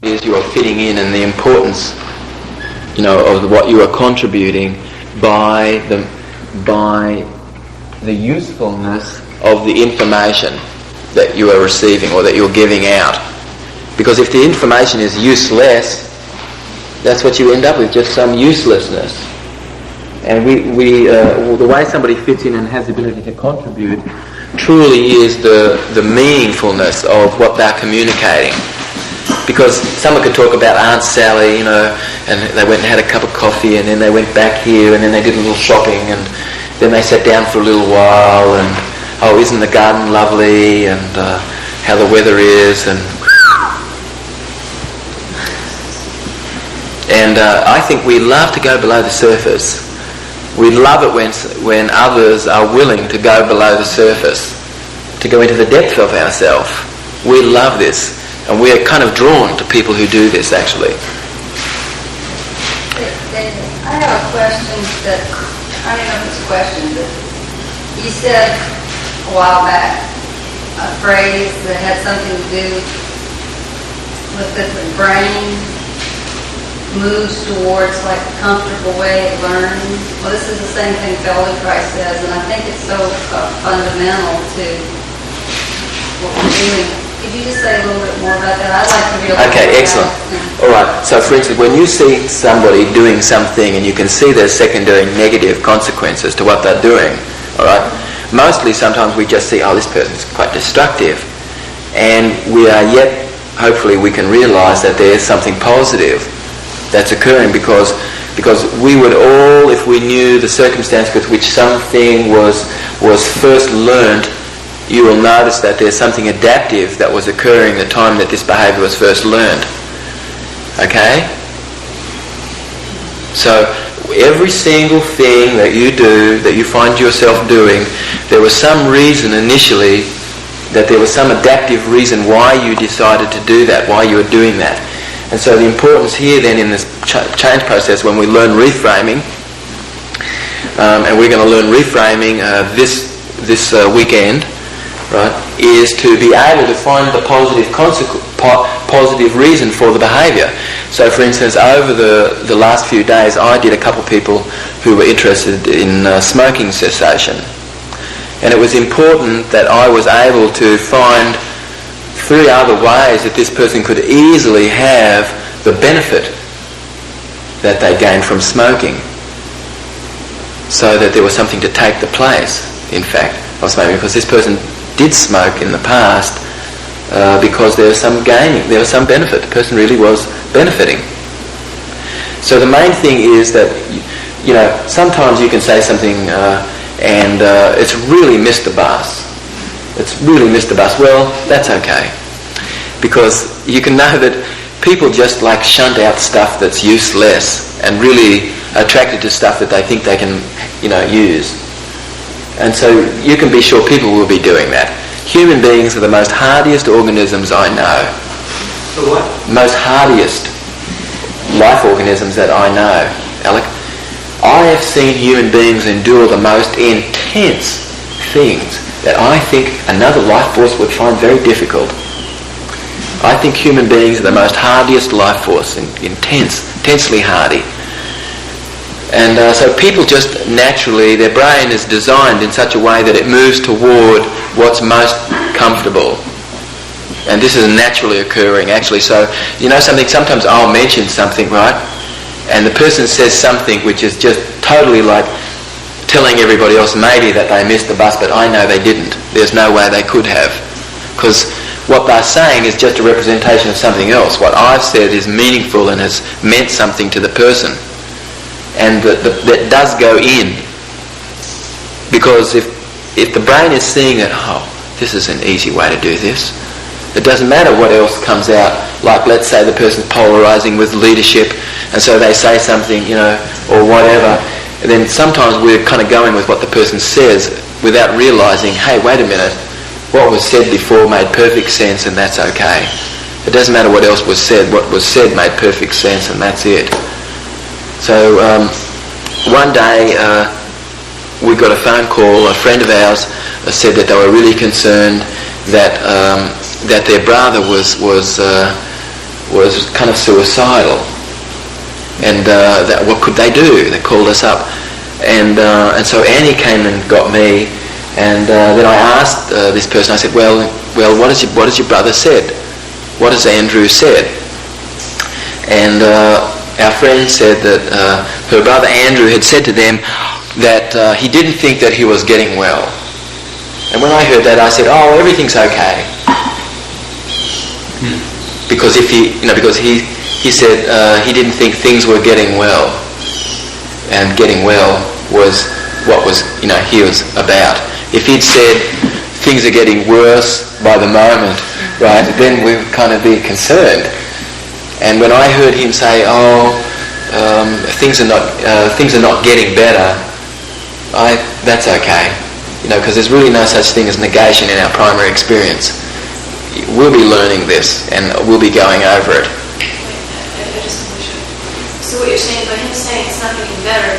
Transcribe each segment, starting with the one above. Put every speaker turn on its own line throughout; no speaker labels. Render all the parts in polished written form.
is you are fitting in, and the importance, of what you are contributing by the usefulness of the information that you are receiving or that you're giving out. Because if the information is useless, that's what you end up with, just some uselessness. And the way somebody fits in and has the ability to contribute truly is the meaningfulness of what they're communicating. Because someone could talk about Aunt Sally, and they went and had a cup of coffee, and then they went back here, and then they did a little shopping, and then they sat down for a little while, and isn't the garden lovely, and how the weather is, and I think we love to go below the surface. We love it when others are willing to go below the surface, to go into the depth of ourselves. We love this, and we are kind of drawn to people who do this, actually.
I have a question that, I don't know if it's a question, but you said a while back a phrase that had something to do with that the brain moves towards like a comfortable way of learning. Well, this is the same thing Feldenkrais says, and I think it's so fundamental to what we're doing. Could you just say a little bit more about that? I'd like to realize.
Okay, excellent. All right. So, for instance, when you see somebody doing something and you can see there's secondary negative consequences to what they're doing, all right. Mostly, sometimes we just see, this person's quite destructive, and we are yet, hopefully, we can realise that there is something positive that's occurring because we would all, if we knew the circumstance with which something was first learnt, you will notice that there's something adaptive that was occurring the time that this behaviour was first learned. Okay? So every single thing that you do, that you find yourself doing, there was some reason initially, that there was some adaptive reason why you decided to do that, why you were doing that. And so the importance here then in this change process, when we learn reframing, and we're going to learn reframing this weekend, right, is to be able to find the positive reason for the behaviour. So, for instance, over the last few days, I did a couple of people who were interested in smoking cessation, and it was important that I was able to find 3 other ways that this person could easily have the benefit that they gained from smoking, so that there was something to take the place, in fact, of smoking, because this person did smoke in the past because there was some gaining, there was some benefit. The person really was benefiting. So the main thing is that, sometimes you can say something and it's really missed the bus. It's really missed the bus. Well, that's okay, because you can know that people just shunt out stuff that's useless and really attracted to stuff that they think they can, use. And so you can be sure people will be doing that. Human beings are the most hardiest organisms I know.
The what?
Most hardiest life organisms that I know, Alec. I have seen human beings endure the most intense things that I think another life force would find very difficult. I think human beings are the most hardiest life force, intensely hardy. And so people just naturally, their brain is designed in such a way that it moves toward what's most comfortable. And this is naturally occurring, actually. So, something, sometimes I'll mention something, right? And the person says something which is just totally like telling everybody else maybe that they missed the bus, but I know they didn't. There's no way they could have. Because what they're saying is just a representation of something else. What I've said is meaningful and has meant something to the person. And that does go in. Because if the brain is seeing that, this is an easy way to do this, it doesn't matter what else comes out. Like, let's say the person's polarising with leadership, and so they say something, or whatever. And then sometimes we're kind of going with what the person says without realising, hey, wait a minute, what was said before made perfect sense, and that's okay. It doesn't matter what else was said. What was said made perfect sense, and that's it. So one day we got a phone call. A friend of ours said that they were really concerned that their brother was was kind of suicidal. And what could they do? They called us up. And so Annie came and got me. And then I asked this person, I said, well, what has your brother said? What has Andrew said? And our friend said that her brother Andrew had said to them that he didn't think that he was getting well. And when I heard that, I said, oh, everything's okay. Because because he said he didn't think things were getting well. And getting well was what he was about. If he'd said things are getting worse by the moment, right, then we'd kind of be concerned. And when I heard him say, things are not getting better, that's okay. Because there's really no such thing as negation in our primary experience. We'll be learning this and we'll be going over it.
So what you're saying, by him saying it's not getting better,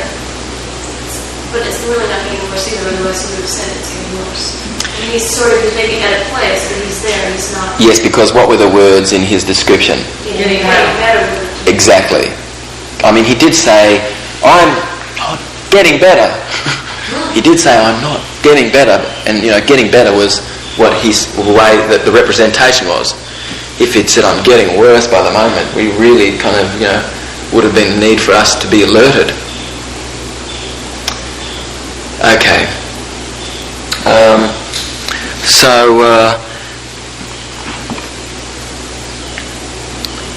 but it's really not getting worse either, otherwise he would have said it's getting worse. And he's sort of maybe at a place, but he's there, he's not...
Yes, because what were the words in his description?
Getting better.
Exactly. I mean, he did say, I'm not getting better. He did say, I'm not getting better. And, getting better was what the way that the representation was. If he'd said, I'm getting worse by the moment, we really kind of, would have been a need for us to be alerted. Okay.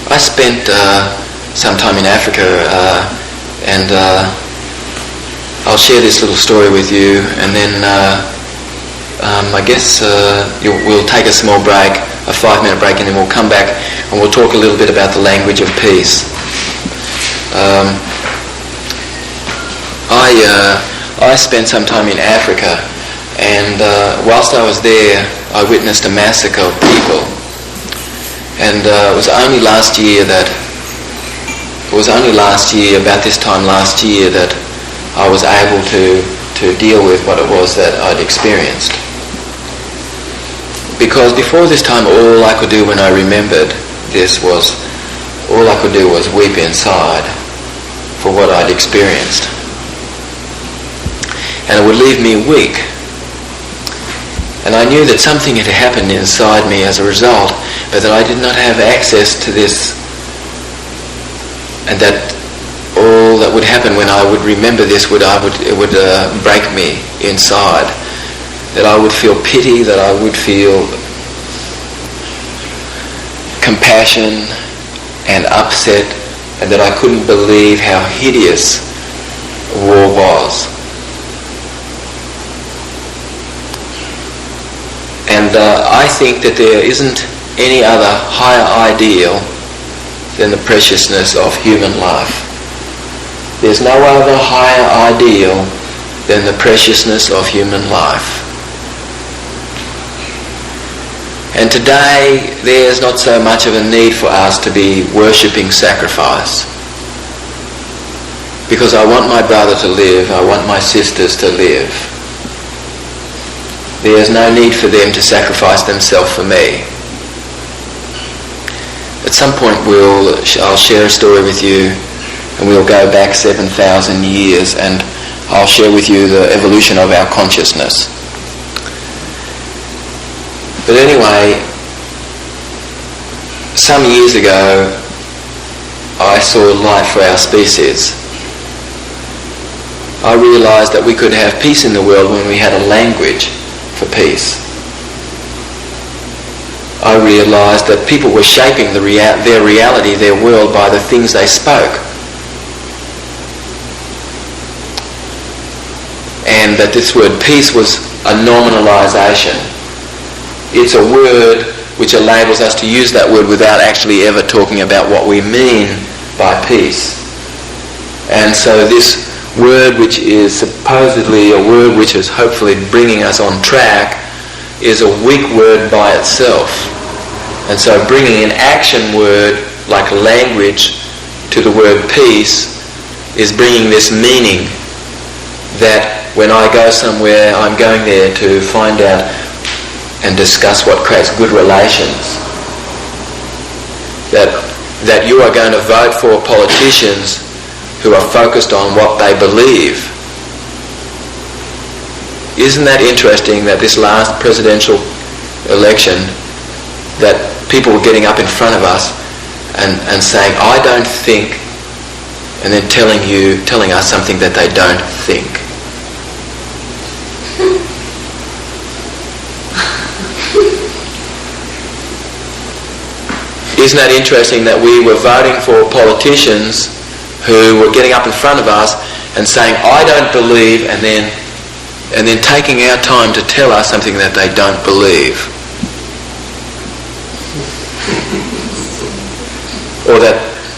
I spent some time in Africa, and I'll share this little story with you, and then I guess we'll take a small break, a 5-minute break, and then we'll come back and we'll talk a little bit about the language of peace. I spent some time in Africa, and whilst I was there, I witnessed a massacre of people. And it was only last year, about this time last year, that I was able to deal with what it was that I'd experienced. Because before this time, all I could do when I remembered this was weep inside for what I'd experienced. And it would leave me weak. And I knew that something had happened inside me as a result, but that I did not have access to this, and that all that would happen when I would remember this would break me inside. That I would feel pity, that I would feel compassion and upset, and that I couldn't believe how hideous war was. And I think that there isn't any other higher ideal than the preciousness of human life. There's no other higher ideal than the preciousness of human life. And today, there's not so much of a need for us to be worshipping sacrifice. Because I want my brother to live, I want my sisters to live. There's no need for them to sacrifice themselves for me. At some point I'll share a story with you, and we'll go back 7,000 years, and I'll share with you the evolution of our consciousness. But anyway, some years ago I saw light for our species. I realised that we could have peace in the world when we had a language for peace. I realised that people were shaping their reality, their world, by the things they spoke. And that this word peace was a nominalisation. It's a word which enables us to use that word without actually ever talking about what we mean by peace. And so this word, which is supposedly a word which is hopefully bringing us on track, is a weak word by itself. And so bringing an action word like language to the word peace is bringing this meaning that when I go somewhere, I'm going there to find out and discuss what creates good relations. That that you are going to vote for politicians who are focused on what they believe. Isn't that interesting that this last presidential election, that people were getting up in front of us and saying, I don't think, and then telling us something that they don't think. Isn't that interesting that we were voting for politicians who were getting up in front of us and saying, I don't believe, and then taking our time to tell us something that they don't believe.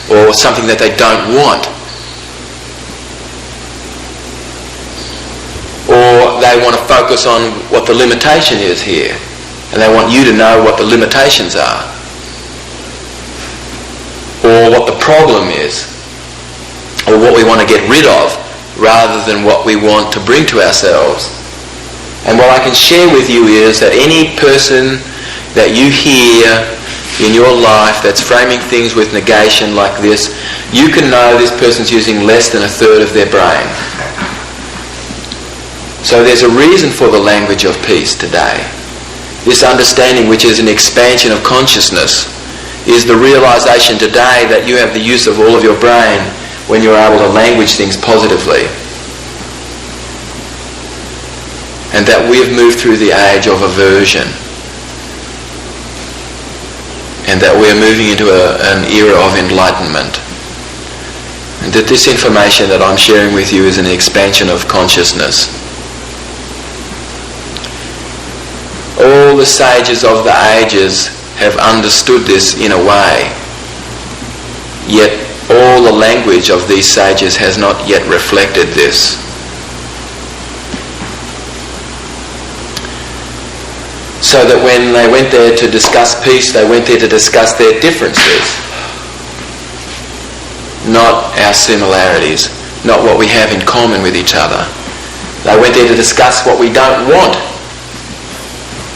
Or something that they don't want. Or they want to focus on what the limitation is here, and they want you to know what the limitations are, or what the problem is, or what we want to get rid of, rather than what we want to bring to ourselves. And what I can share with you is that any person that you hear in your life that's framing things with negation like this, you can know this person's using less than a third of their brain. So there's a reason for the language of peace today. This understanding, which is an expansion of consciousness, is the realization today that you have the use of all of your brain when you're able to language things positively. And that we've moved through the age of aversion. And that we're moving into an era of enlightenment. And that this information that I'm sharing with you is an expansion of consciousness. All the sages of the ages have understood this in a way, yet all the language of these sages has not yet reflected this. So that when they went there to discuss peace, they went there to discuss their differences, not our similarities, not what we have in common with each other. They went there to discuss what we don't want.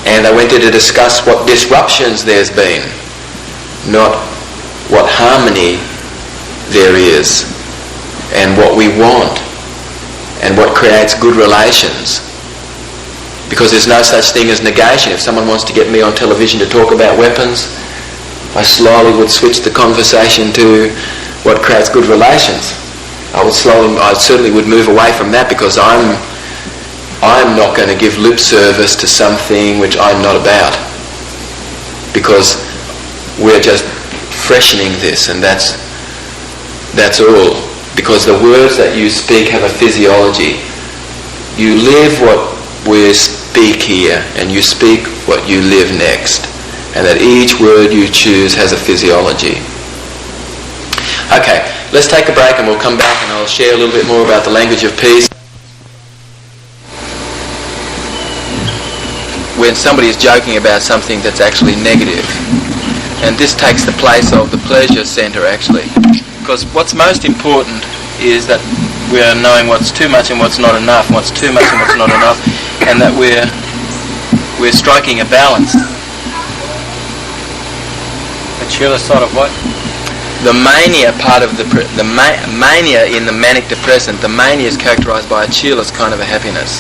And they went there to discuss what disruptions there's been, not what harmony there is, and what we want, and what creates good relations. Because there's no such thing as negation. If someone wants to get me on television to talk about weapons, I slowly would switch the conversation to what creates good relations. I certainly would move away from that, because I'm not going to give lip service to something which I'm not about, because we're just freshening this, and that's all. Because the words that you speak have a physiology. You live what we speak here, and you speak what you live next, and that each word you choose has a physiology. Okay, let's take a break and we'll come back and I'll share a little bit more about the language of peace. When somebody is joking about something that's actually negative. And this takes the place of the pleasure center, actually. Because what's most important is that we're knowing what's too much and what's not enough, what's too much and what's not enough, and that we're striking a balance.
A chilla sort of what?
The mania part of the mania in the manic depressant, the mania is characterized by a chillous kind of a happiness.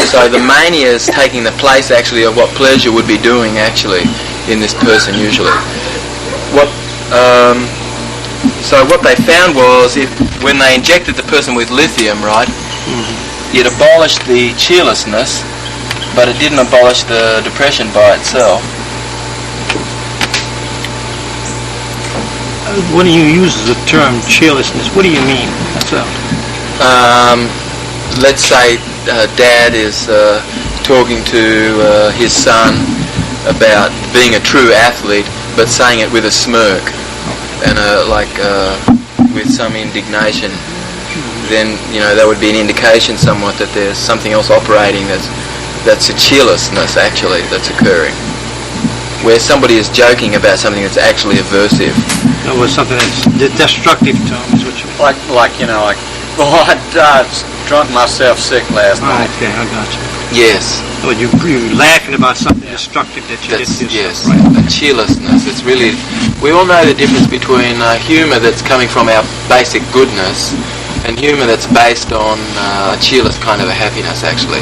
So the mania is taking the place actually of what pleasure would be doing actually in this person usually. So what they found was when they injected the person with lithium, right, it abolished the cheerlessness, but it didn't abolish the depression by itself.
When you use the term cheerlessness, what do you mean?
Let's say Dad is talking to his son about being a true athlete, but saying it with a smirk and with some indignation. Then that would be an indication somewhat that there's something else operating that's a cheerlessness actually that's occurring, where somebody is joking about something that's actually aversive.
It was something that's destructive to him, is what you mean.
Like, oh, I drunk myself sick last night.
Okay, I got you.
Yes.
Well, you're laughing about something destructive that you did to yourself.
Yes,
right?
a cheerlessness. It's really We all know the difference between humour that's coming from our basic goodness and humour that's based on a cheerless kind of a happiness, actually.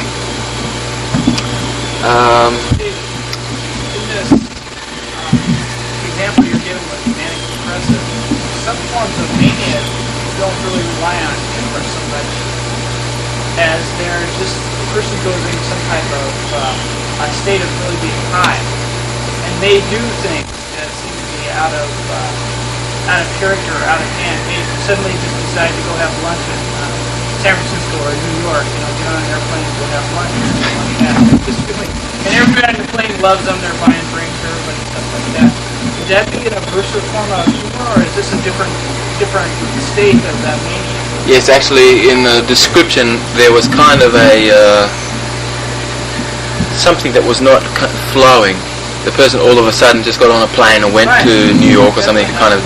In this example you're giving with manic depressive, some forms of mania don't really rely on humor so much as they're just the person goes into some type of a state of really being high, and they do things that seem to be out of character, or out of hand. They suddenly just decide to go have lunch in San Francisco or New York, get on an airplane and go have lunch or something like that. Just feeling, and everybody on the plane loves them. They're buying drinks for everybody and stuff like that. Would that be an aversive form of humor, or is this a different state of that mania?
Yes, actually, in the description there was kind of a something that was not flowing. The person all of a sudden just got on a plane and went to New York or something, kind of.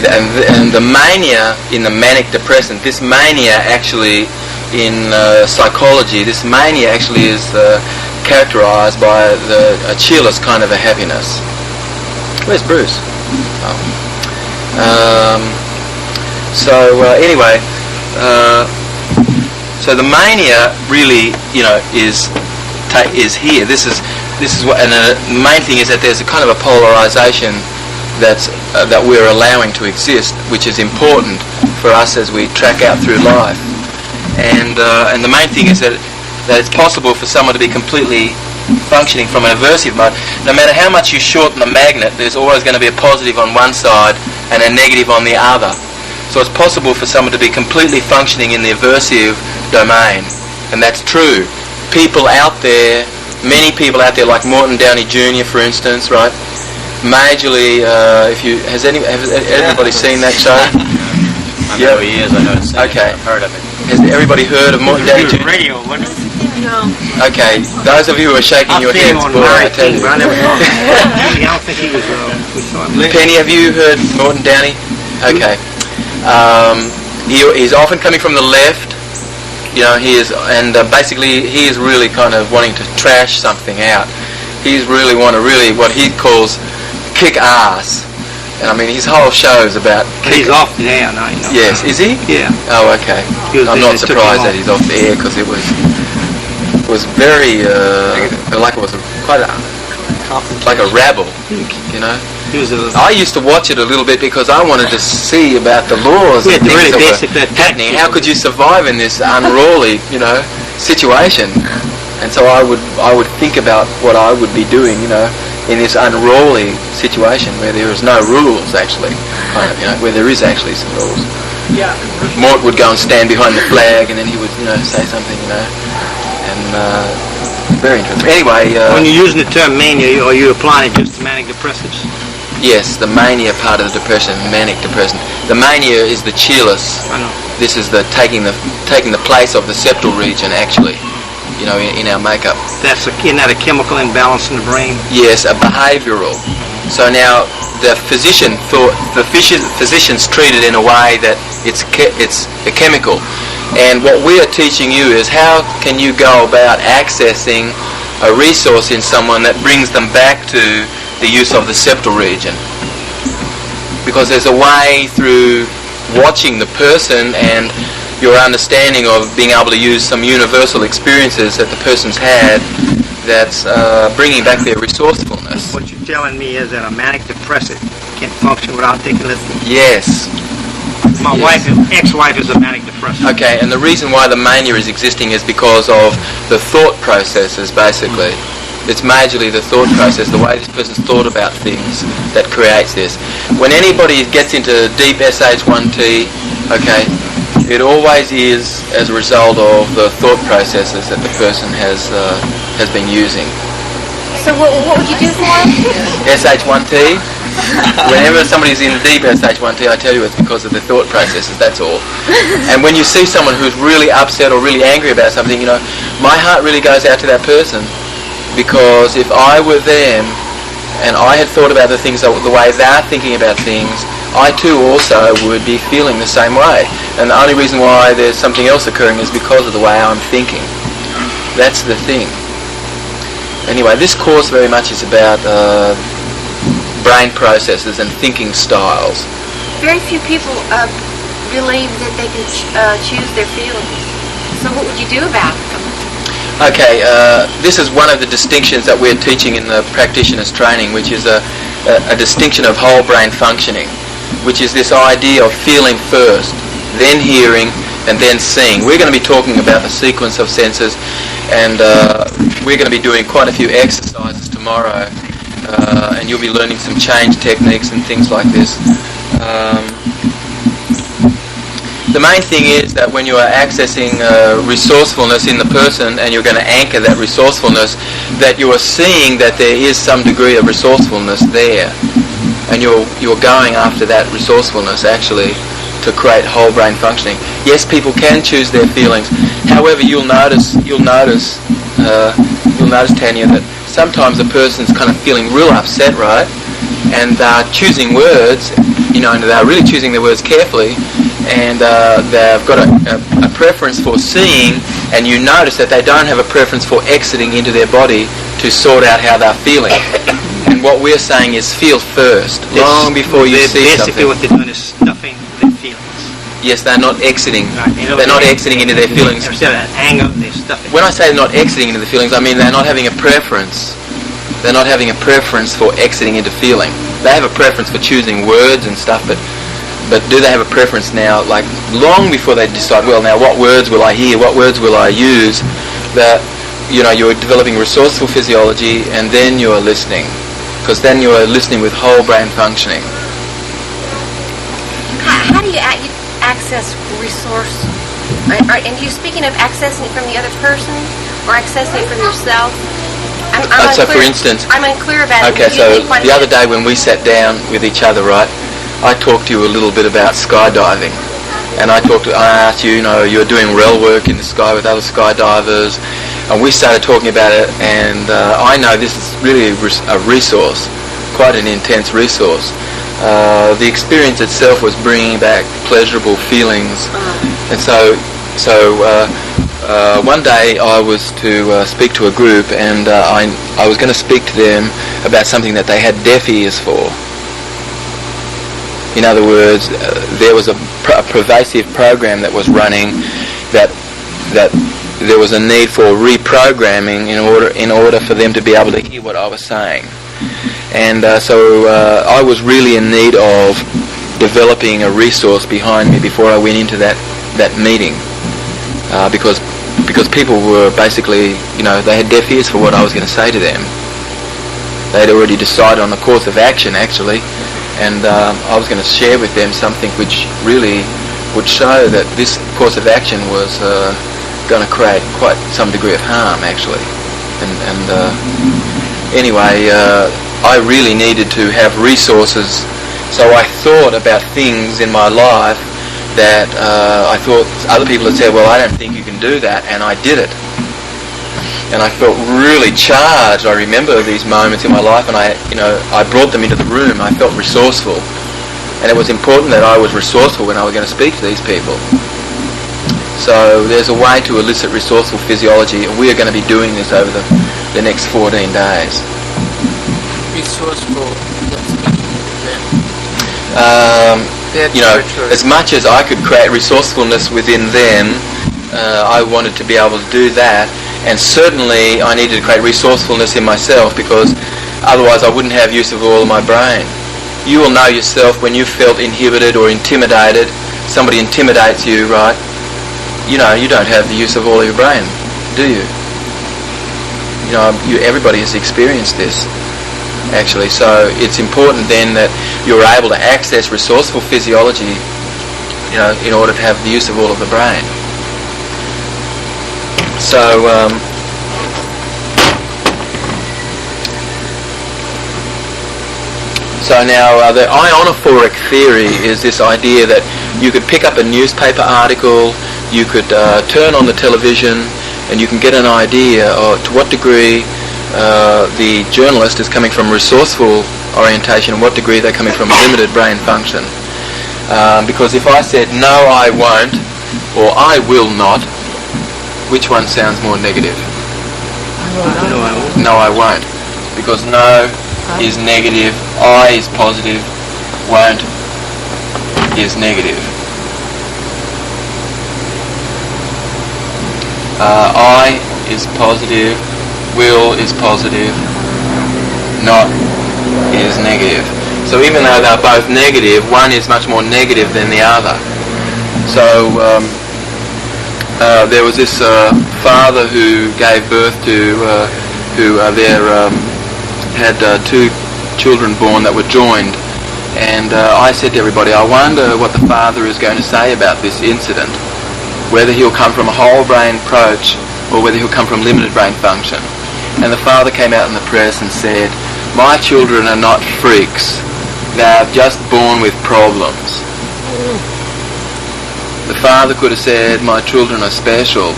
And the mania in the manic depressant, this mania actually in psychology, this mania actually is characterized by a cheerless kind of a happiness. Where's Bruce? Anyway, so the mania really, is here. This is what, and the main thing is that there's a kind of a polarization that we're allowing to exist, which is important for us as we track out through life. And the main thing is that it's possible for someone to be completely functioning from an aversive mode. No matter how much you shorten the magnet, there's always going to be a positive on one side and a negative on the other. So it's possible for someone to be completely functioning in the aversive domain, and that's true. People out there, many people out there, like Morton Downey Jr., for instance, right? Majorly, has everybody seen that show?
I know who he is. I know it's
okay.
I've heard of it.
Has everybody heard of Morton Downey Jr.?
Radio, wasn't it?
No.
Okay, those of you who are shaking your heads, boy, I tell you.
I never saw him. I don't think he was. We saw him.
Penny, have you heard Morton Downey? Okay. He's often coming from the left. He is, and basically he is really kind of wanting to trash something out. He's really what he calls kick ass. And I mean, his whole show is about
He's off the air now.
Yes, is he?
Yeah.
Oh, okay. I'm not surprised that he's off the air, because it was very like it was quite like a rabble, I used to watch it a little bit because I wanted to see about the laws and things that were happening. How could you survive in this unruly, situation? And so I would think about what I would be doing, in this unruly situation where there is no rules actually, where there is actually some rules.
Yeah.
Mort would go and stand behind the flag, and then he would, say something, and very interesting. Anyway,
when you're using the term mania, are you applying it just to manic depressives?
Yes, the mania part of the depression, manic depression. The mania is the cheerless.
I know.
This is the taking the place of the septal region, actually, in our makeup.
Isn't that a chemical imbalance in the brain?
Yes, a behavioural. So now the physicians treat it in a way that it's a chemical. And what we are teaching you is how can you go about accessing a resource in someone that brings them back to the use of the septal region. Because there's a way through watching the person and your understanding of being able to use some universal experiences that the person's had that's bringing back their resourcefulness.
What you're telling me is that a manic depressive can't function without taking lithium.
Yes.
My ex-wife is a manic depressive.
Okay, and the reason why the mania is existing is because of the thought processes, basically. It's majorly the thought process, the way this person's thought about things that creates this. When anybody gets into deep SH1T, okay, it always is as a result of the thought processes that the person has been using.
So what would you do for him?
SH1T? Whenever somebody's in deep SH1T, I tell you it's because of the thought processes, that's all. And when you see someone who's really upset or really angry about something, my heart really goes out to that person, because if I were them and I had thought about the things the way they're thinking about things, I too also would be feeling the same way. And the only reason why there's something else occurring is because of the way I'm thinking. That's the thing. Anyway, this course very much is about brain processes and thinking styles.
Very few people believe that they can choose their feelings. So what would you do about them?
Okay, this is one of the distinctions that we're teaching in the practitioner's training, which is a distinction of whole brain functioning, which is this idea of feeling first, then hearing, and then seeing. We're going to be talking about the sequence of senses, and we're going to be doing quite a few exercises tomorrow, and you'll be learning some change techniques and things like this. The main thing is that when you are accessing resourcefulness in the person, and you're going to anchor that resourcefulness, that you are seeing that there is some degree of resourcefulness there, and you're going after that resourcefulness actually to create whole brain functioning. Yes, people can choose their feelings. However, you'll notice, Tanya, that sometimes a person's kind of feeling real upset, right? And they're choosing words, and they're really choosing their words carefully, and they've got a preference for seeing, and you notice that they don't have a preference for exiting into their body to sort out how they're feeling. And what we're saying is feel first, long before you see something.
Basically what they're doing is stuffing their feelings.
Yes, they're not exiting.
Right.
They're not exiting into their feelings.
Instead of anger, they're stuffing.
When I say they're not exiting into the feelings, I mean they're not having a preference. They're not having a preference for exiting into feeling. They have a preference for choosing words and stuff, but do they have a preference now, like long before they decide, well, now what words will I hear, what words will I use, that, you're developing resourceful physiology, and then you're listening, because then you're listening with whole brain functioning.
How do you access resource? And are you speaking of accessing it from the other person, or accessing it from yourself?
So for instance,
I'm unclear about it.
Okay, so the other day when we sat down with each other, right, I talked to you a little bit about skydiving, and I asked you, you're doing rel work in the sky with other skydivers, and we started talking about it, and I know this is really a resource, quite an intense resource. The experience itself was bringing back pleasurable feelings, and so one day I was to speak to a group, and I was going to speak to them about something that they had deaf ears for. In other words, there was a pervasive program that was running that there was a need for reprogramming in order for them to be able to hear what I was saying. And so I was really in need of developing a resource behind me before I went into that meeting, because people were basically, they had deaf ears for what I was going to say to them. They had already decided on a course of action, actually, and I was going to share with them something which really would show that this course of action was going to create quite some degree of harm, actually. And anyway, I really needed to have resources, so I thought about things in my life that I thought other people had said, well, I don't think you can do that, and I did it. And I felt really charged. I remember these moments in my life, and I brought them into the room. I felt resourceful. And it was important that I was resourceful when I was going to speak to these people. So there's a way to elicit resourceful physiology, and we are going to be doing this over the next 14 days.
Resourceful.
As much as I could create resourcefulness within them, I wanted to be able to do that. And certainly I needed to create resourcefulness in myself, because otherwise I wouldn't have use of all of my brain. You will know yourself when you felt inhibited or intimidated. Somebody intimidates you, right? You don't have the use of all of your brain, do you? Everybody has experienced this, actually. So it's important then that you're able to access resourceful physiology, in order to have the use of all of the brain. So now the ionophoric theory is this idea that you could pick up a newspaper article, you could turn on the television, and you can get an idea of to what degree the journalist is coming from resourceful orientation and what degree they're coming from limited brain function. Because if I said, no, I won't, or I will not, which one sounds more negative?
No, I won't.
No, I won't. Because no is negative, I is positive, won't is negative. I is positive, will is positive, not is negative. So even though they're both negative, one is much more negative than the other. So there was this father who gave birth to, had two children born that were joined. And I said to everybody, I wonder what the father is going to say about this incident, whether he'll come from a whole brain approach or whether he'll come from limited brain function. And the father came out in the press and said, my children are not freaks, they're just born with problems. The father could have said, my children are special,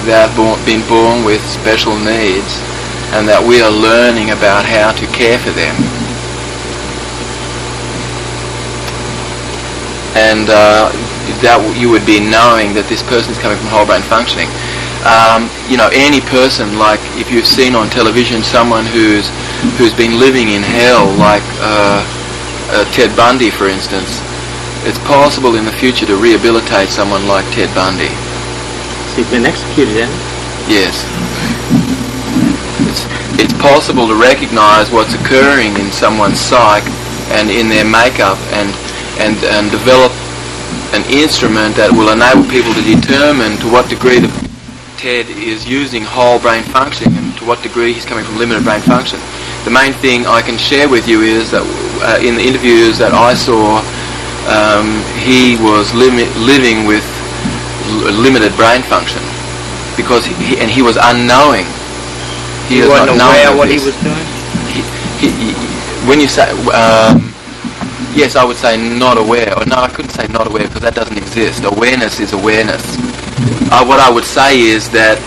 they've been born with special needs, and that we are learning about how to care for them. And that you would be knowing that this person is coming from whole brain functioning. Any person, like if you've seen on television someone who's been living in hell, like Ted Bundy, for instance, it's possible in the future to rehabilitate someone like Ted Bundy.
So he's been executed, then?
Yes. It's possible to recognise what's occurring in someone's psyche and in their makeup and develop an instrument that will enable people to determine to what degree Ted is using whole brain functioning and to what degree he's coming from limited brain function. The main thing I can share with you is that in the interviews that I saw, he was living with limited brain function because he was unknowing.
He wasn't aware of what he was doing?
When you say... yes, I would say not aware. Or no, I couldn't say not aware because that doesn't exist. Awareness is awareness. What I would say is that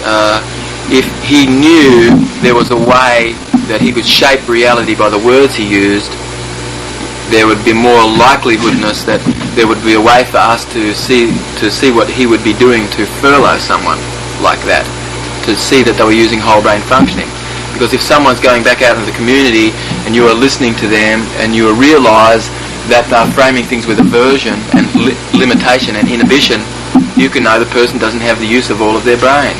if he knew there was a way that he could shape reality by the words he used, there would be more likelihoodness that there would be a way for us to see what he would be doing to furlough someone like that, to see that they were using whole brain functioning. Because if someone's going back out into the community and you are listening to them and you realise that they're framing things with aversion and limitation and inhibition, you can know the person doesn't have the use of all of their brain,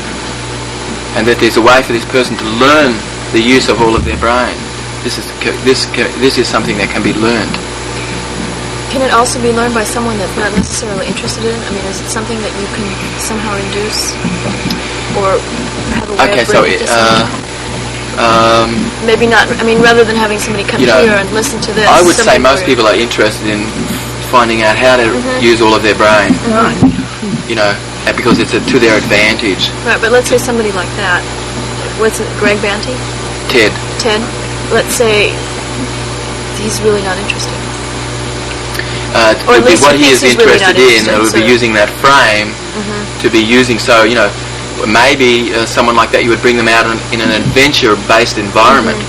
and that there's a way for this person to learn the use of all of their brain. This is something that can be learned.
Can it also be learned by someone that's not necessarily interested in it? I mean, is it something that you can somehow induce or have a way of bringing to someone? Maybe not. I mean, rather than having somebody come here and listen to this.
I would say most people are interested in finding out how to use all of their brain. Because it's to their advantage.
Right, but let's say somebody like that. What's it, Greg Banty?
Ted.
Let's say he's really not interested.
Or what he is interested in, it would be using that frame to be using. So, maybe someone like that, you would bring them out in an adventure-based environment.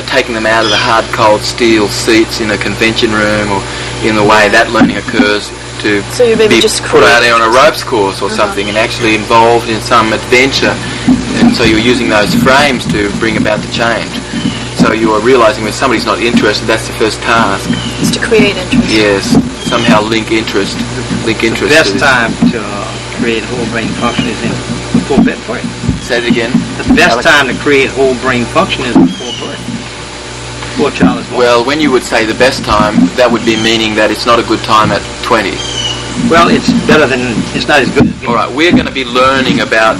Taking them out of the hard, cold steel seats in a convention room, or in the way that learning occurs, to be put out there on a ropes course or something, and actually involved in some adventure. And so you're using those frames to bring about the change. So you are realising when somebody's not interested, that's the first task.
It's to create interest.
Yes, somehow link interest.
The best time to create whole brain function is in before birth, for it.
Say it again.
The best time to create whole brain function is before birth. Before a child is born.
Well, when you would say the best time, that would be meaning that it's not a good time at 20.
Well, it's better than, it's not as good as...
All right, we're going to be learning about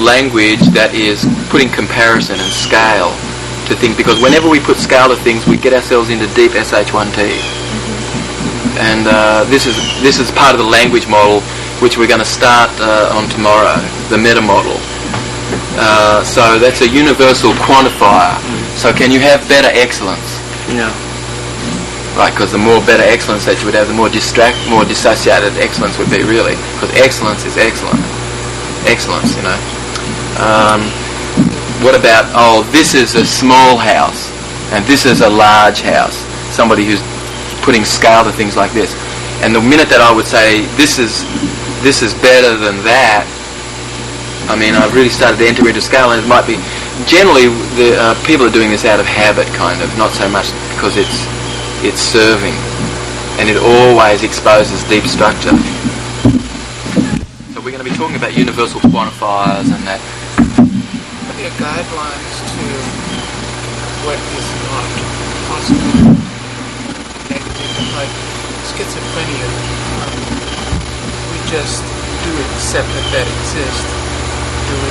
language that is putting comparison and scale to things, because whenever we put scale to things, we get ourselves into deep SH1T. And this is part of the language model, which we're going to start on tomorrow, the meta model. So that's a universal quantifier. So can you have better excellence?
No.
Right, because the more better excellence that you would have, the more dissociated excellence would be, really. Because excellence is excellent. Excellence, What about, this is a small house, and this is a large house. Somebody who's putting scale to things like this. And the minute that I would say, this is better than that, I mean, I've really started to enter into scale, and it might be generally the people are doing this out of habit, kind of, not so much because it's serving, and it always exposes deep structure. So we're going to be talking about universal quantifiers and that.
What are your guidelines to what is not possible? Like schizophrenia, we just do accept that exists, do we?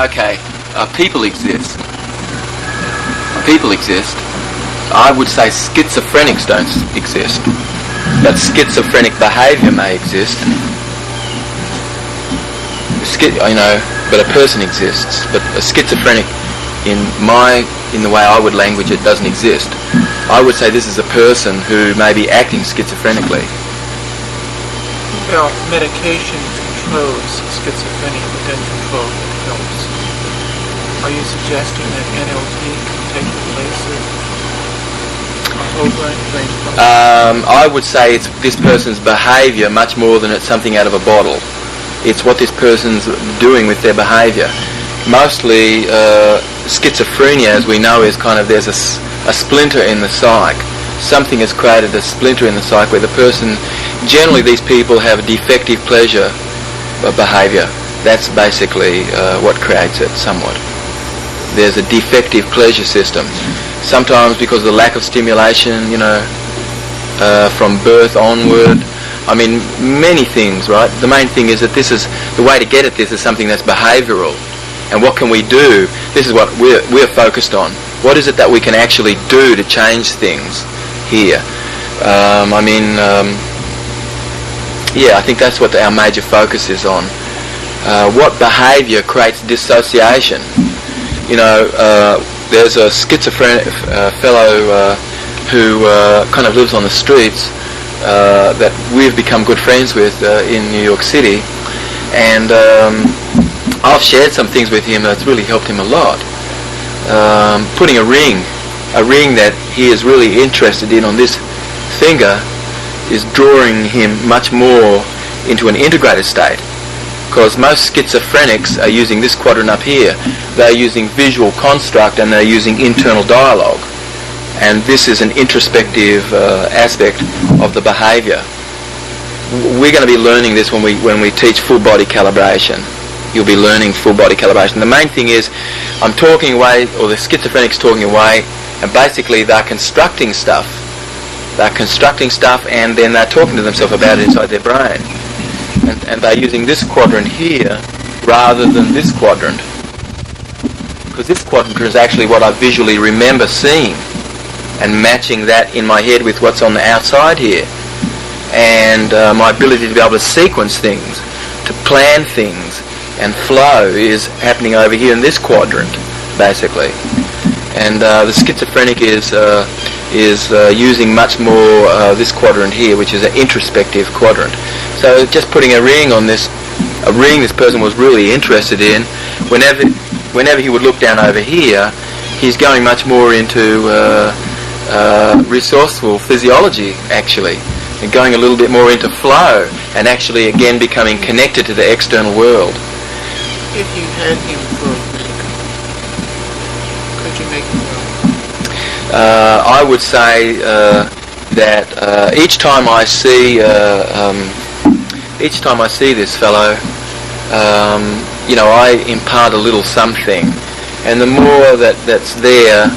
Okay, people exist. People exist. I would say schizophrenics don't exist, but schizophrenic behaviour may exist. But a person exists. But a schizophrenic, in the way I would language it, doesn't exist. I would say this is a person who may be acting schizophrenically.
Well, medication controls schizophrenia, but doesn't control what helps. Are you suggesting that NLP can take the place of whole brain function?
I would say it's this person's behaviour much more than it's something out of a bottle. It's what this person's doing with their behaviour. Mostly schizophrenia, as we know, is kind of there's a splinter in the psyche. Something has created a splinter in the psyche where the person, generally these people have a defective pleasure behaviour. That's basically what creates it somewhat. There's a defective pleasure system. Sometimes because of the lack of stimulation, from birth onward. I mean, many things, right? The main thing is that this is, the way to get at this is something that's behavioural. And what can we do? This is what we're focused on. What is it that we can actually do to change things here? I think that's what our major focus is on. What behaviour creates dissociation? There's a schizophrenic fellow who kind of lives on the streets that we've become good friends with in New York City, and I've shared some things with him that's really helped him a lot. Putting a ring that he is really interested in on this finger is drawing him much more into an integrated state, because most schizophrenics are using this quadrant up here. They're using visual construct and they're using internal dialogue, and this is an introspective aspect of the behaviour. We're going to be learning this when we teach full body calibration. You'll be learning full body calibration. The main thing is, I'm talking away, or the schizophrenic's talking away, and basically they're constructing stuff. They're constructing stuff, and then they're talking to themselves about it inside their brain. And they're using this quadrant here rather than this quadrant, because this quadrant is actually what I visually remember seeing, and matching that in my head with what's on the outside here. And my ability to be able to sequence things, to plan things, and flow is happening over here in this quadrant, basically. And the schizophrenic is using much more this quadrant here, which is an introspective quadrant. So just putting a ring on this, a ring this person was really interested in, whenever he would look down over here, he's going much more into resourceful physiology, actually, and going a little bit more into flow, and actually again becoming connected to the external world.
If you had him for a week, could you make him well?
I would say that each time I see this fellow, I impart a little something, and the more that's there,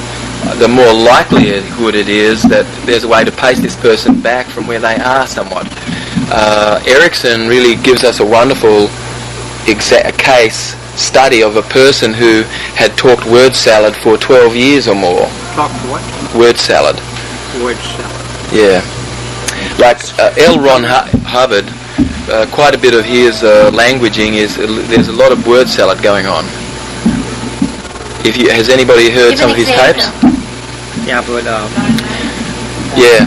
the more likelihood it is that there's a way to pace this person back from where they are somewhat. Erickson really gives us a wonderful case study of a person who had talked word salad for 12 years or more.
Talked what?
Word salad.
Word salad.
Yeah. Like L. Ron Hubbard, quite a bit of his languaging is, there's a lot of word salad going on. Has anybody heard
Give
some
an
of his
example.
tapes?
Yeah, but
Yeah.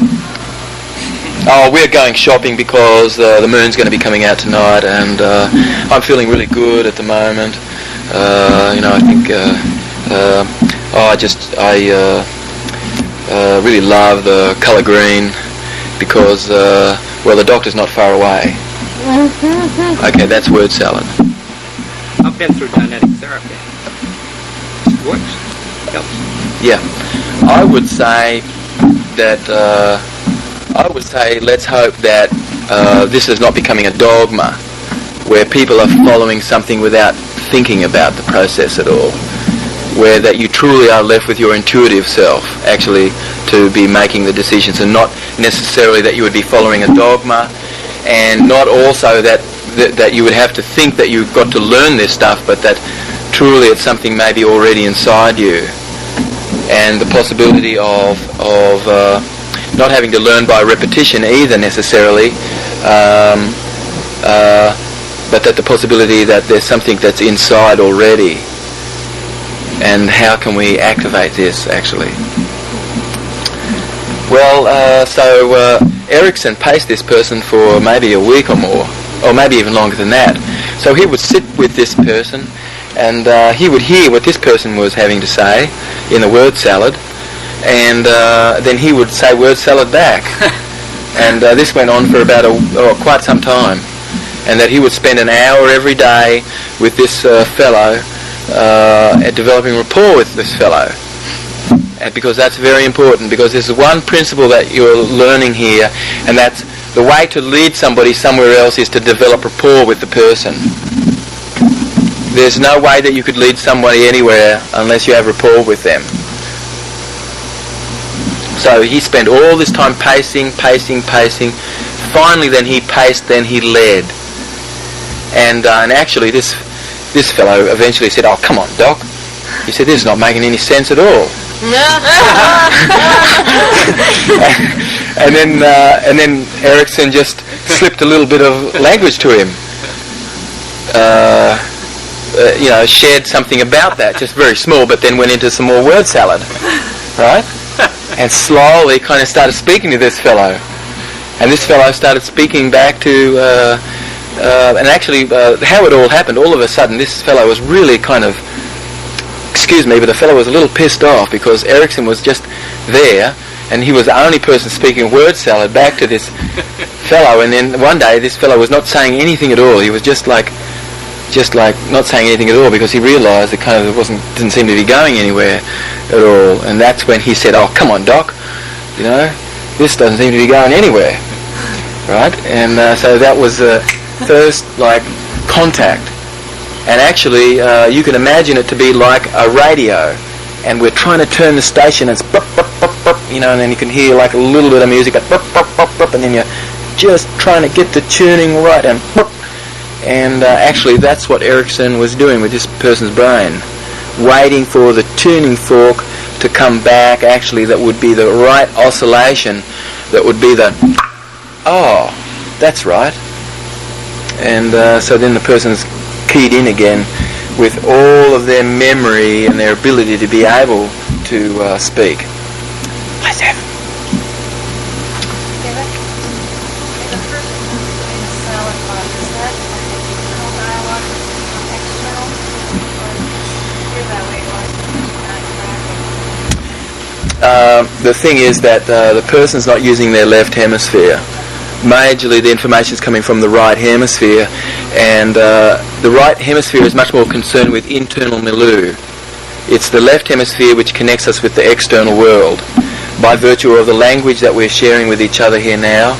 Oh, we're going shopping because the moon's going to be coming out tonight, and I'm feeling really good at the moment. I think I really love the colour green because the doctor's not far away. Okay, that's word salad.
been through genetic therapy. It works. Helps.
Yeah. I would say that, let's hope that this is not becoming a dogma where people are following something without thinking about the process at all, where that you truly are left with your intuitive self actually to be making the decisions, and not necessarily that you would be following a dogma, and not also that you would have to think that you've got to learn this stuff, but that truly it's something maybe already inside you, and the possibility of not having to learn by repetition either necessarily, but that the possibility that there's something that's inside already, and how can we activate this actually? Well, so Erickson paced this person for maybe a week or more, or maybe even longer than that. So he would sit with this person, and he would hear what this person was having to say in the word salad, and then he would say word salad back. And this went on for about quite some time, and that he would spend an hour every day with this fellow, at developing rapport with this fellow. And because that's very important, because there's one principle that you're learning here, and that's the way to lead somebody somewhere else is to develop rapport with the person. There's no way that you could lead somebody anywhere unless you have rapport with them. So he spent all this time pacing. Finally, then he paced, then he led. And actually, this fellow eventually said, "Oh, come on, Doc." He said, "This is not making any sense at all." and then Erickson just slipped a little bit of language to him. Shared something about that, just very small, but then went into some more word salad, right? And slowly kind of started speaking to this fellow. And this fellow started speaking back to, and actually how it all happened, all of a sudden this fellow was really kind of, but the fellow was a little pissed off because Erickson was just there, and he was the only person speaking word salad back to this fellow. And then one day this fellow was not saying anything at all. He was just like not saying anything at all, because he realised it kind of didn't seem to be going anywhere at all. And that's when he said, "Oh, come on, Doc, this doesn't seem to be going anywhere," right? And so that was the first contact. And actually, you can imagine it to be like a radio, and we're trying to turn the station, and it's burp, burp, burp, burp, and then you can hear like a little bit of music, but burp, burp, burp, burp, and then you're just trying to get the tuning right, and burp. And actually, that's what Erickson was doing with this person's brain, waiting for the tuning fork to come back, actually, that would be the right oscillation, that would be the, "Oh, that's right." And so then the person's keyed in again with all of their memory and their ability to be able to speak. Hi, Sam. The thing is that the person's not using their left hemisphere. Majorly, the information is coming from the right hemisphere, and the right hemisphere is much more concerned with internal milieu. It's the left hemisphere which connects us with the external world by virtue of the language that we're sharing with each other here now,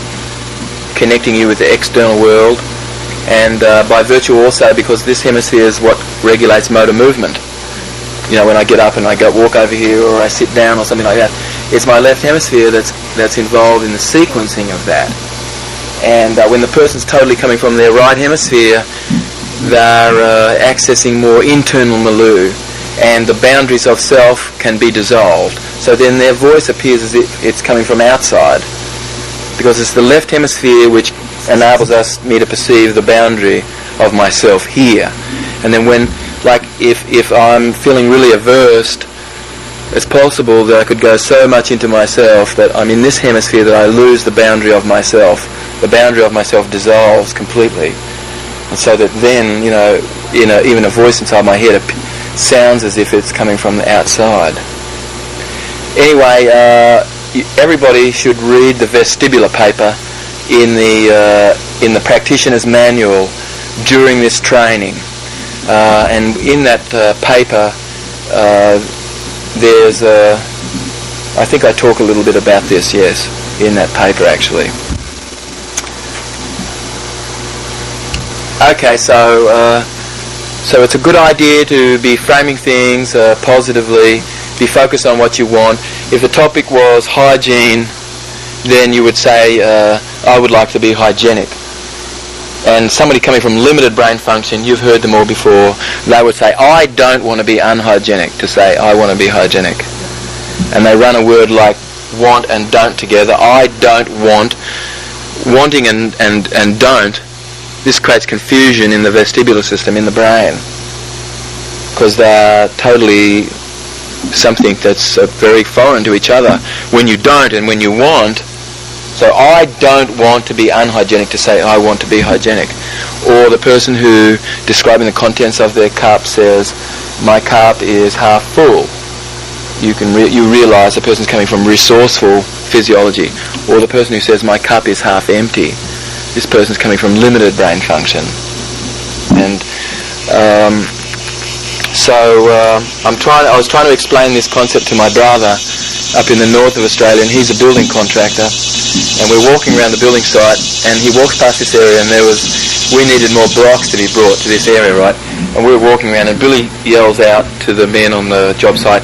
connecting you with the external world, and by virtue also because this hemisphere is what regulates motor movement. When I get up and I go walk over here, or I sit down or something like that, it's my left hemisphere that's involved in the sequencing of that. And when the person's totally coming from their right hemisphere, they're accessing more internal milieu, and the boundaries of self can be dissolved. So then their voice appears as if it's coming from outside, because it's the left hemisphere which enables me to perceive the boundary of myself here. And then when, if I'm feeling really averse, it's possible that I could go so much into myself that I'm in this hemisphere that I lose the boundary of myself. The boundary of myself dissolves completely. And so that then, even a voice inside my head sounds as if it's coming from the outside. Anyway, everybody should read the vestibular paper in the practitioner's manual during this training. and in that paper there's I think I talk a little bit about this, yes, in that paper actually. Okay, so it's a good idea to be framing things positively, be focused on what you want. If the topic was hygiene, then you would say, I would like to be hygienic. And somebody coming from limited brain function, you've heard them all before, they would say, I don't want to be unhygienic, to say, I want to be hygienic. And they run a word like want and don't together. I don't want. Wanting and don't, this creates confusion in the vestibular system in the brain, because they're totally something that's very foreign to each other. When you don't and when you want, so I don't want to be unhygienic, to say I want to be hygienic. Or the person who, describing the contents of their cup, says, my cup is half full. You realise the person's coming from resourceful physiology. Or the person who says, my cup is half empty. This person's coming from limited brain function. And I was trying to explain this concept to my brother up in the north of Australia, and he's a building contractor, and we're walking around the building site, and he walks past this area, and we needed more blocks to be brought to this area, right? And we were walking around, and Billy yells out to the men on the job site,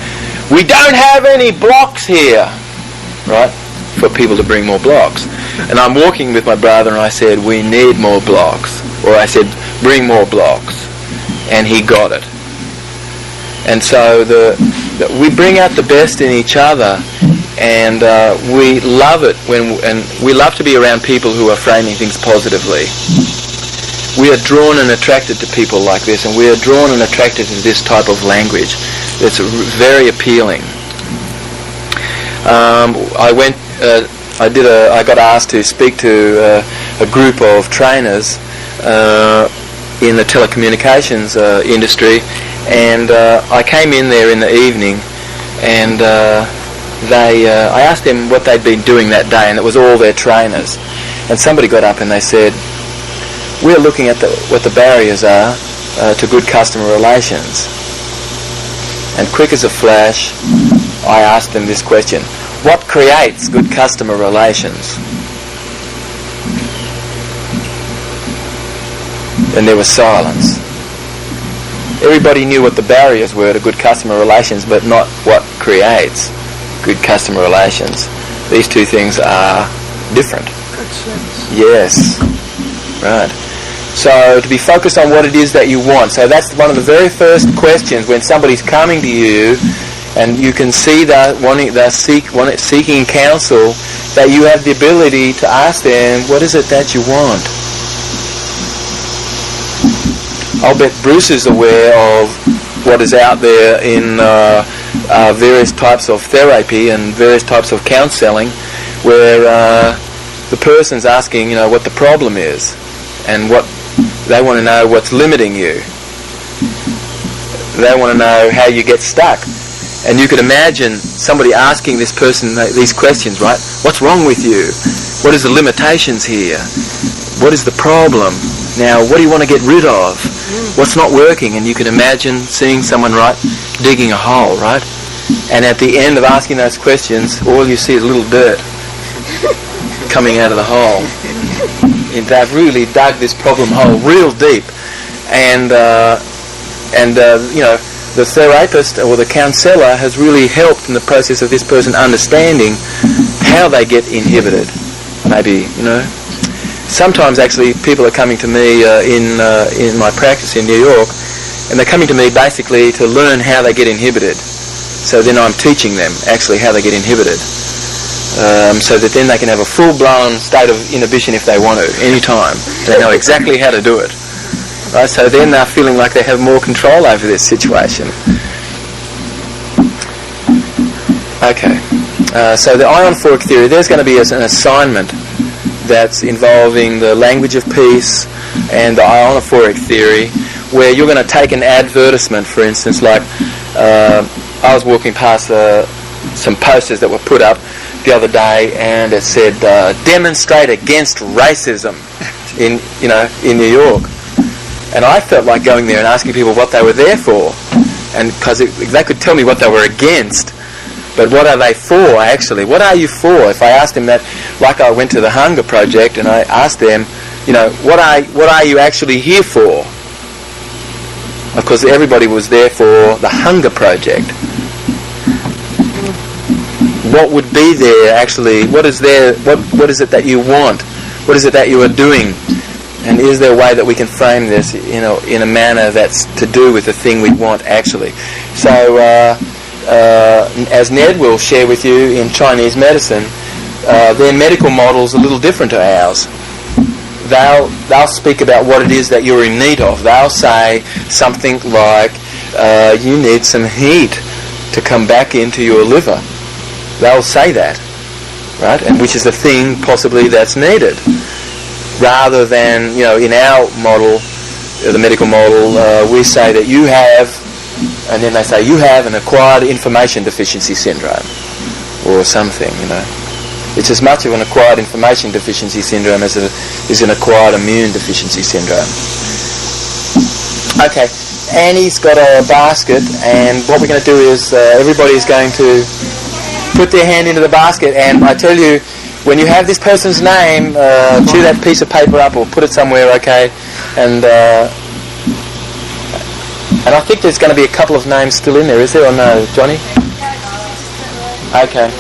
we don't have any blocks here, right, for people to bring more blocks. And I'm walking with my brother, and I said, we need more blocks, or I said, bring more blocks, and he got it. And so we bring out the best in each other, and we love it and we love to be around people who are framing things positively. We are drawn and attracted to people like this, and we are drawn and attracted to this type of language. It's very appealing. I got asked to speak to a group of trainers in the telecommunications industry. And I came in there in the evening, and I asked them what they'd been doing that day, and it was all their trainers. And somebody got up and they said, we're looking at what the barriers are to good customer relations. And quick as a flash, I asked them this question, what creates good customer relations? And there was silence. Everybody knew what the barriers were to good customer relations, but not what creates good customer relations. These two things are different.
Good sense.
Yes. Right. So to be focused on what it is that you want. So that's one of the very first questions when somebody's coming to you, and you can see that seeking counsel, that you have the ability to ask them, what is it that you want? I'll bet Bruce is aware of what is out there in various types of therapy and various types of counselling, where the person's asking, what the problem is, and what they want to know what's limiting you. They want to know how you get stuck. And you could imagine somebody asking this person these questions, right? What's wrong with you? What is the limitations here? What is the problem? Now, what do you want to get rid of? What's not working? And you can imagine seeing someone, right, digging a hole, right? And at the end of asking those questions, all you see is a little dirt coming out of the hole. And they've really dug this problem hole real deep. And the therapist or the counsellor has really helped in the process of this person understanding how they get inhibited. Maybe, Sometimes actually people are coming to me in my practice in New York, and they're coming to me basically to learn how they get inhibited. So then I'm teaching them actually how they get inhibited, so that then they can have a full-blown state of inhibition if they want to, any time. They know exactly how to do it. Right? So then they're feeling like they have more control over this situation. Okay. So the ionophoric theory, there's going to be an assignment that's involving the language of peace and the ionophoric theory, where you're going to take an advertisement, for instance, like I was walking past some posters that were put up the other day, and it said demonstrate against racism in New York. And I felt like going there and asking people what they were there for, and because they could tell me what they were against, but what are they for actually? What are you for? If I asked them that, like I went to the Hunger Project and I asked them, what are you actually here for? Of course, everybody was there for the Hunger Project. What would be there actually? What is there? What is it that you want? What is it that you are doing? And is there a way that we can frame this, in a manner that's to do with the thing we want actually? So, as Ned will share with you, in Chinese medicine, their medical model's a little different to ours. They'll speak about what it is that you're in need of. They'll say something like, you need some heat to come back into your liver. They'll say that, right? And which is the thing possibly that's needed. Rather than, in our model, the medical model, we say that you have, and then they say you have an acquired information deficiency syndrome or something, It's as much of an acquired information deficiency syndrome as it is an acquired immune deficiency syndrome. Okay, Annie's got a basket, and what we're going to do is everybody's going to put their hand into the basket, and I tell you, when you have this person's name, chew that piece of paper up or put it somewhere, okay? And I think there's going to be a couple of names still in there, is there or no, Johnny? Okay.